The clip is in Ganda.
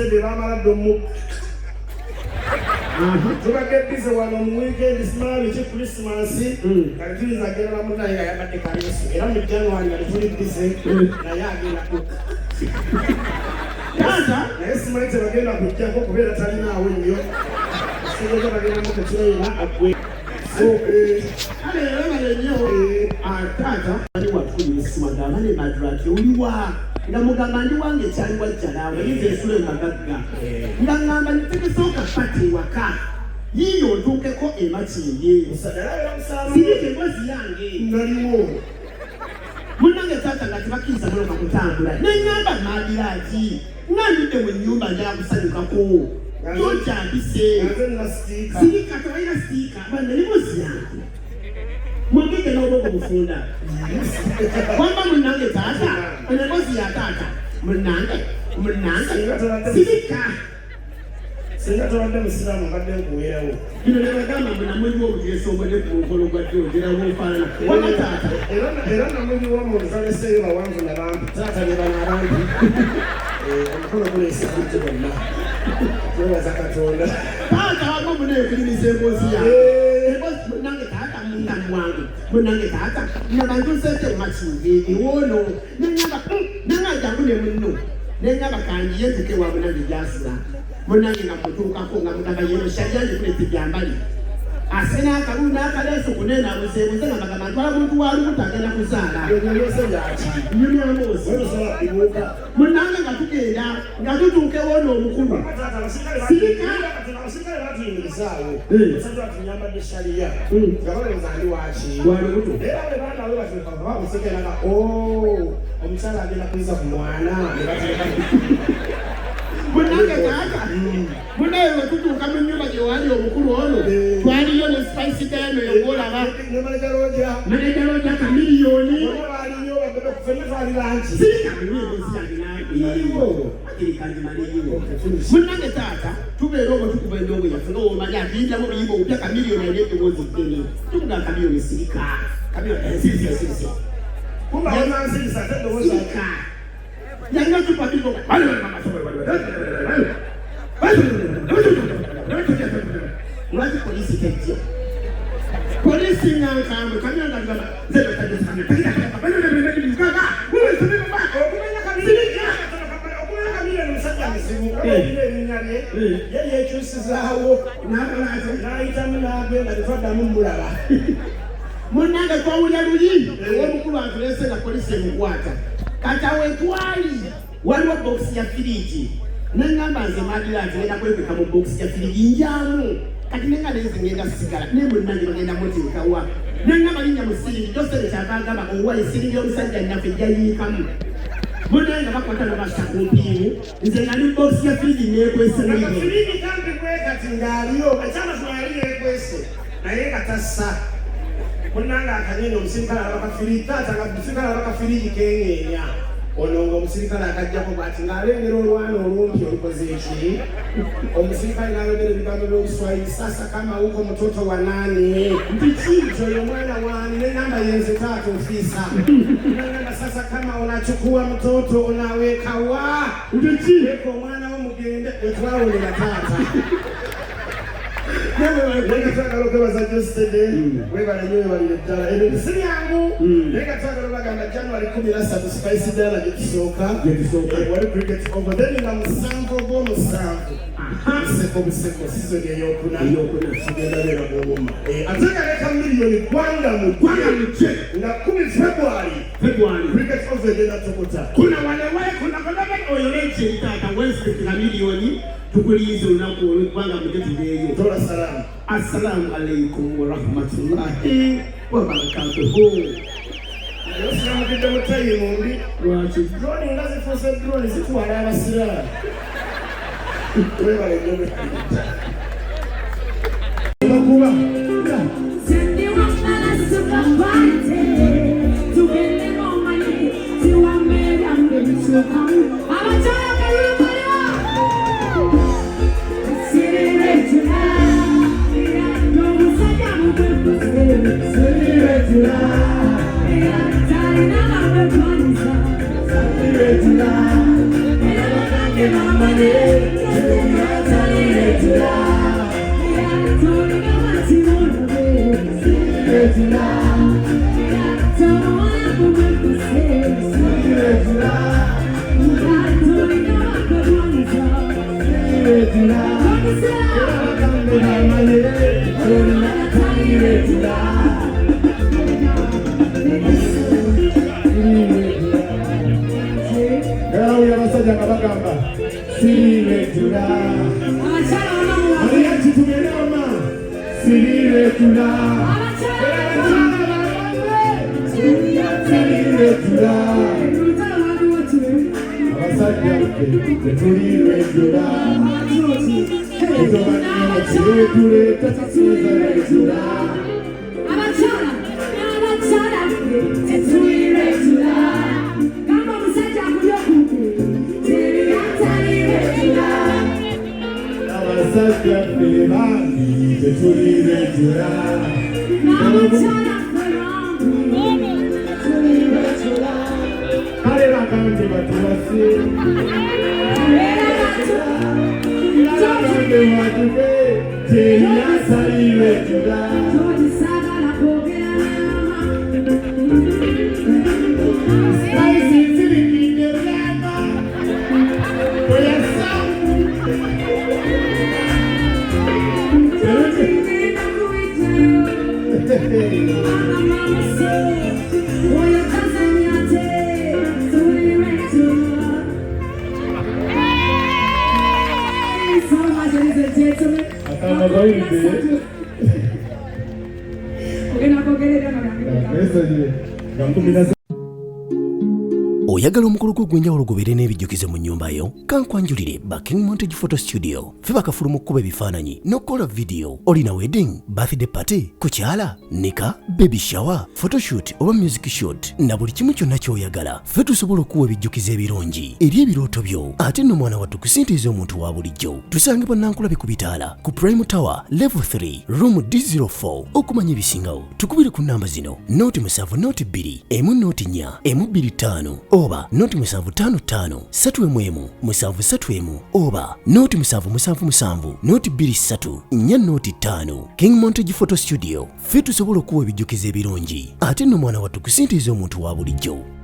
Geosteady bamala domu. Tubadde busy wano mu weekend simala biki Christmas. Kati tuliza agenda na munnaye nga yabadde Kadeshi. Era mu January nga tuli busy naye agenda kuka. Tata naye simanyi tebagenda kujjako kubeera talinaawo nnyo. Sigenda bagenda mu kukirayina agwe. Tata bali wafunyira simagamba ne Madrat oliwa nga mugamba ndi wange kyali wajjala bayize esula emagagga nga ngamba nitegesooka pati waka yiyo otuukeko emakindye sirike emboozi yange naliwo munnange taata nga tebakkiriza muloka kutambula neŋŋamba Madrat ngandudde mu nnyumba njala kusanyukako tokyambise sirika tebalina sitiika bana emboozi yange mwagende n'obwoko bufunda kwamba munnange taata emboozi ya taata munnange sirika singa tobadde musiraamu mbadde nkuweerawo kino nebagamba mbu namuli w'obujeesa obwedde ku mukolo gwa gyogerawo ofaanana wama taata era namuli w'omuntu taleseeyo bawanvu nabambi taata ne bano abambi omukono guleesa budde bonna twebaza Katonda taata wama muneekiririza emboozi yange munange taata mundamu wange munange taata nabantu nsete makindye ewono neŋŋamba nangajangu ne munno neŋŋamba kanjiye nzike wa munange gyasula munange nga mutuukako nga mugamba yeno shajjanje kulete gyambali ase n'akalulu n'akaleeso kunena buzeebuze nga bagamba ntwala muntu walubuto agenda kuzaala nyumyamboozi munange nga tugenda nga tutuuka ewono omukulu sirika omukyala agenda kuyiza ku mwana munange taata munaye wetutuuka mu nnyumba gye wali omukulu ono twaliyo ne spice deno yongolaba manejalooja kamiliyoni munange taata tubeera obwo tukuba endongo yaffe nga womanyi atuyinzamu obuyimba obupya kamiliyoni alina eddoboozi ddene tukuga kamiliyoni sirika sirika yanga tupatiko lwaki polisi tejja polisi nankambe kamyandagaba yeyekyusizaawo nayitamu nagenda tetwaddamu mulaba munange twawulya luli ow'omukulu atulese nga polisi emukwata kati awe twali waliwo bokisi ya firiji neŋŋamba nze Madrat ngenda kwepeka mu bokisi ya firiji njamu kati nenga nenze ngenda sigala ne munnange bagenda muteekawa neŋŋamba linnya mu siringi Geosteady kyavagamba owa esiringi y'omusajja nnaffe ejjayiikamu munange bakwata nabassa ku mpiimu nze nga ni bokisi ya firiji neekwese firiji kambi kwekati ng'aliyo ekyama twali yeekwese naye nga tassa munanga akanyenya omusirikale abakafiriji taata nga omusirikale abakafiriji keŋŋeenya ono ng'omusirikale akajjako bw'ati ng'alengera olwana olumpi olukoze eki omusirikale n'alengera ebigambo by'Oluswayiri sasa kama uko mtoto wa nani mpichizo yo mwana wani neŋŋamba yenze taata ofisa neŋŋamba sasa kama unachukua mtoto unaweka wa weka omwana wo mugende etwawulira taata Nega twagala okwebaza Geosteady webale nnyo webalire ddala ebyo bisi byangu nega twagala bagamba January 13 spice dala gyetusooka wali cricket over then nga musanvu ogw'omusanvu buseko season eyokuna tugenda beera bwobuma ate nga leka miliyoni gwanga mu kye nga 10 February cricket over egenda tokota kuna oyo lekyeri taata wensitekera miliyoni tukulize olunaku olw'eggwanga mugetugeeyo tola salaamu assalamu alaikum warahmatullahi wabarakatuhu yosinamukidde mutayimu ndi lwaki drone nga zifuuse drone zitwala abasiraamu webale nyobe bakuba Oyagala omukolo gw'enjawulo gubeere n'ebijjukizo mu nnyumba yo? Kankwanjulire ba King Montage Photo Studio. Ffe bakafulu mu kkuba ebifaananyi n'okukola video. Olina wedding, birthday party, kukyala, nika, baby shower, photoshoot oba music shoot na buli kimu kyonna ky'oyagala. Ffe tusobola okuwa ebijjukizo ebirungi eri ebirooto byo. Ate nno mwana wattu kusintiiza omuntu wa bulijjo. Tusange Bannankulabe ku Bitaala ku Primah Tower Level 3 Room D04. Okumanya ebisingawo tukubire ku nnamba zino: 0702 104 125 oba 0755 311 731 oba 0777 223 405. King Montage Photo Studio. Ffe tusobola okuwa ebijjukizo ebirungi ate nno mwana wattu kusintiiza omuntu wa bulijjo.